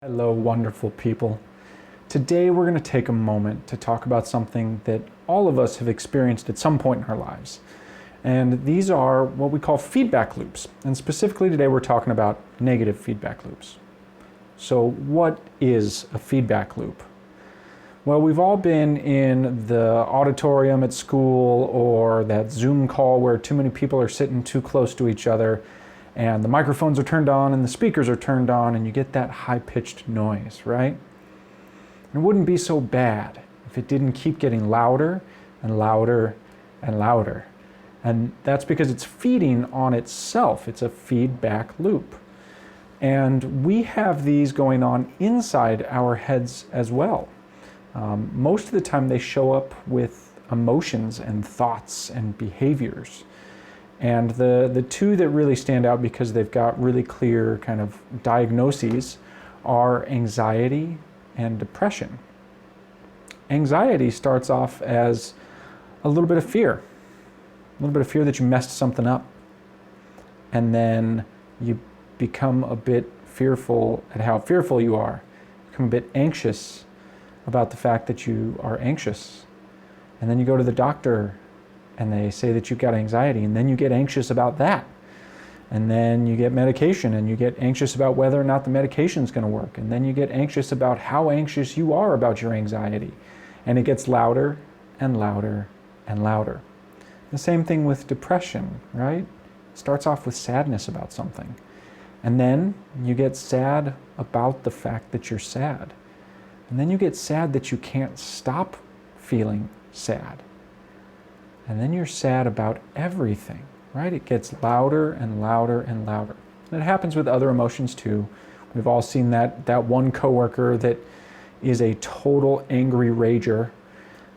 Hello, wonderful people. Today we're going to take a moment to talk about something that all of us have experienced at some point in our lives. And these are what we call feedback loops. And specifically today we're talking about negative feedback loops. So what is a feedback loop? Well, we've all been in the auditorium at school or that Zoom call where too many people are sitting too close to each other and the microphones are turned on and the speakers are turned on and you get that high-pitched noise, right? It wouldn't be so bad if it didn't keep getting louder and louder and louder. And that's because it's feeding on itself. It's a feedback loop. And we have these going on inside our heads as well. Most of the time they show up with emotions and thoughts and behaviors. And the two that really stand out because they've got really clear kind of diagnoses are anxiety and depression. Anxiety starts off as a little bit of fear that you messed something up. And then you become a bit fearful at how fearful you are. You become a bit anxious about the fact that you are anxious. And then you go to the doctor and they say that you've got anxiety, and then you get anxious about that. And then you get medication, and you get anxious about whether or not the medication's gonna work. And then you get anxious about how anxious you are about your anxiety. And it gets louder and louder and louder. The same thing with depression, right? It starts off with sadness about something. And then you get sad about the fact that you're sad. And then you get sad that you can't stop feeling sad. And then you're sad about everything, right? It gets louder and louder and louder. And it happens with other emotions too. We've all seen that one coworker that is a total angry rager,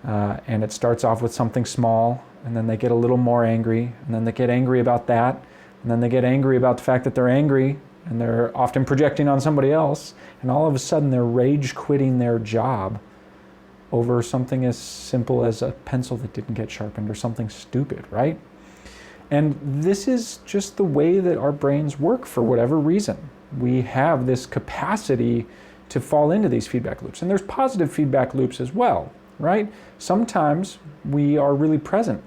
and it starts off with something small, and then they get a little more angry, and then they get angry about that, and then they get angry about the fact that they're angry, and they're often projecting on somebody else, and all of a sudden they're rage quitting their job over something as simple as a pencil that didn't get sharpened or something stupid, right? And this is just the way that our brains work for whatever reason. We have this capacity to fall into these feedback loops. And there's positive feedback loops as well, right? Sometimes we are really present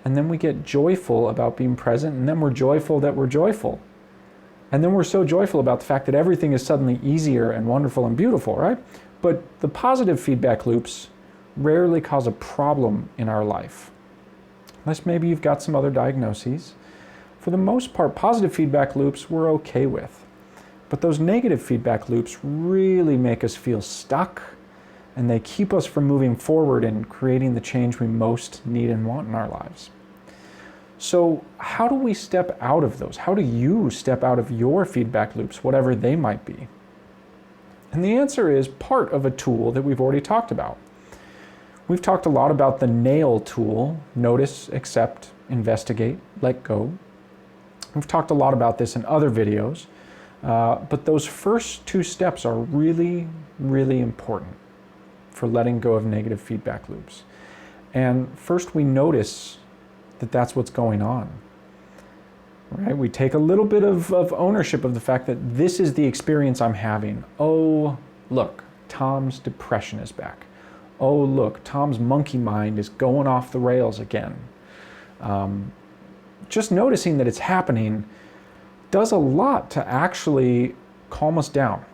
and then we get joyful about being present, and then we're joyful that we're joyful. And then we're so joyful about the fact that everything is suddenly easier and wonderful and beautiful, right? But the positive feedback loops rarely cause a problem in our life. Unless maybe you've got some other diagnoses. For the most part, positive feedback loops we're okay with. But those negative feedback loops really make us feel stuck, and they keep us from moving forward and creating the change we most need and want in our lives. So how do we step out of those? How do you step out of your feedback loops, whatever they might be? And the answer is part of a tool that we've already talked about. We've talked a lot about the NAIL tool: notice, accept, investigate, let go. We've talked a lot about this in other videos, but those first two steps are really, really important for letting go of negative feedback loops. And first we notice that that's what's going on. Right? We take a little bit of ownership of the fact that this is the experience I'm having. Oh, look, Tom's depression is back. Oh, look, Tom's monkey mind is going off the rails again. Just noticing that it's happening does a lot to actually calm us down.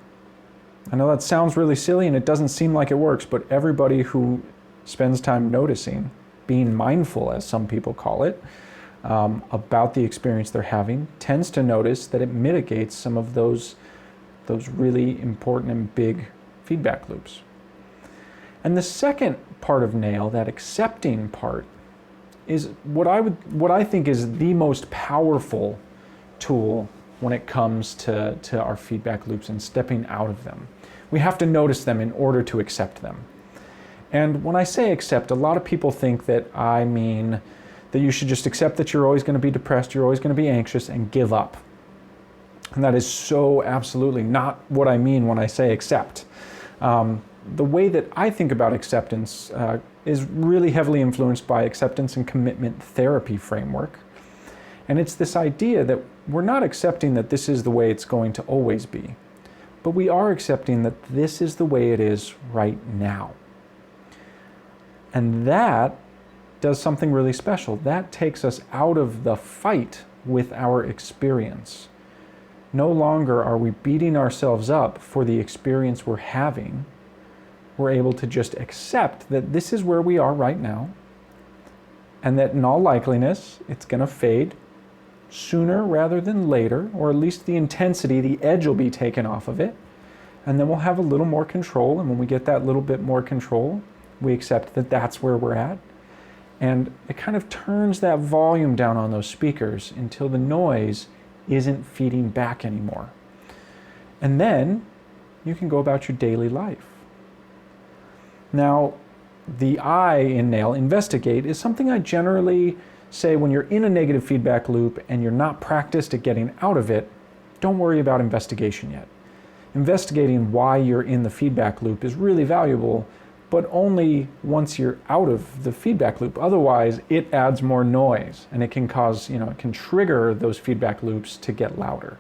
I know that sounds really silly and it doesn't seem like it works, but everybody who spends time noticing, being mindful, as some people call it, about the experience they're having, tends to notice that it mitigates some of those really important and big feedback loops. And the second part of NAIL, that accepting part, is what I think is the most powerful tool when it comes to our feedback loops and stepping out of them. We have to notice them in order to accept them. And when I say accept, a lot of people think that I mean that you should just accept that you're always going to be depressed, you're always going to be anxious, and give up. And that is so absolutely not what I mean when I say accept. The way that I think about acceptance is really heavily influenced by acceptance and commitment therapy framework. And it's this idea that we're not accepting that this is the way it's going to always be, but we are accepting that this is the way it is right now. And that does something really special. That takes us out of the fight with our experience. No longer are we beating ourselves up for the experience we're having. We're able to just accept that this is where we are right now, and that in all likeliness, it's going to fade sooner rather than later, or at least the intensity, the edge will be taken off of it, and then we'll have a little more control. And when we get that little bit more control, we accept that that's where we're at. And it kind of turns that volume down on those speakers until the noise isn't feeding back anymore. And then you can go about your daily life. Now, the I in nail, investigate, is something I generally say when you're in a negative feedback loop and you're not practiced at getting out of it. Don't worry about investigation yet. Investigating why you're in the feedback loop is really valuable, but only once you're out of the feedback loop. Otherwise, it adds more noise, and it can cause, it can trigger those feedback loops to get louder.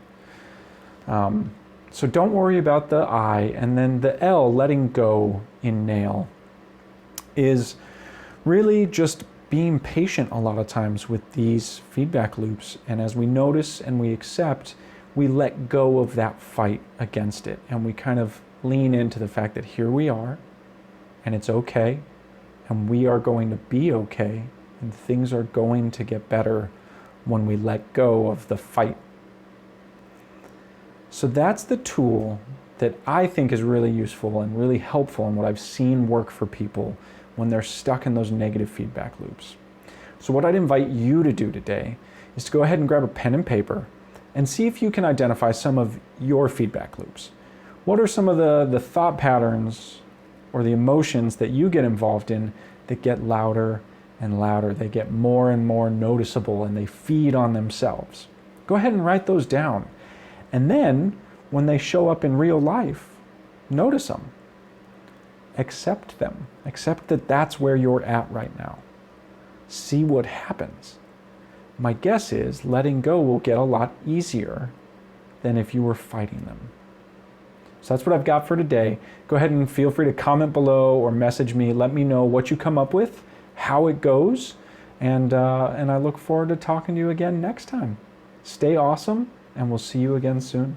So don't worry about the I. And then the L, letting go in nail, is really just being patient a lot of times with these feedback loops. And as we notice and we accept, we let go of that fight against it. And we kind of lean into the fact that here we are, and it's okay, and we are going to be okay, and things are going to get better when we let go of the fight. So that's the tool that I think is really useful and really helpful, and what I've seen work for people when they're stuck in those negative feedback loops. So what I'd invite you to do today is to go ahead and grab a pen and paper and see if you can identify some of your feedback loops. What are some of the thought patterns or the emotions that you get involved in that get louder and louder? They get more and more noticeable, and they feed on themselves. Go ahead and write those down. And then when they show up in real life, notice them. Accept them. Accept that that's where you're at right now. See what happens. My guess is letting go will get a lot easier than if you were fighting them. So that's what I've got for today. Go ahead and feel free to comment below or message me. Let me know what you come up with, how it goes, and I look forward to talking to you again next time. Stay awesome, and we'll see you again soon.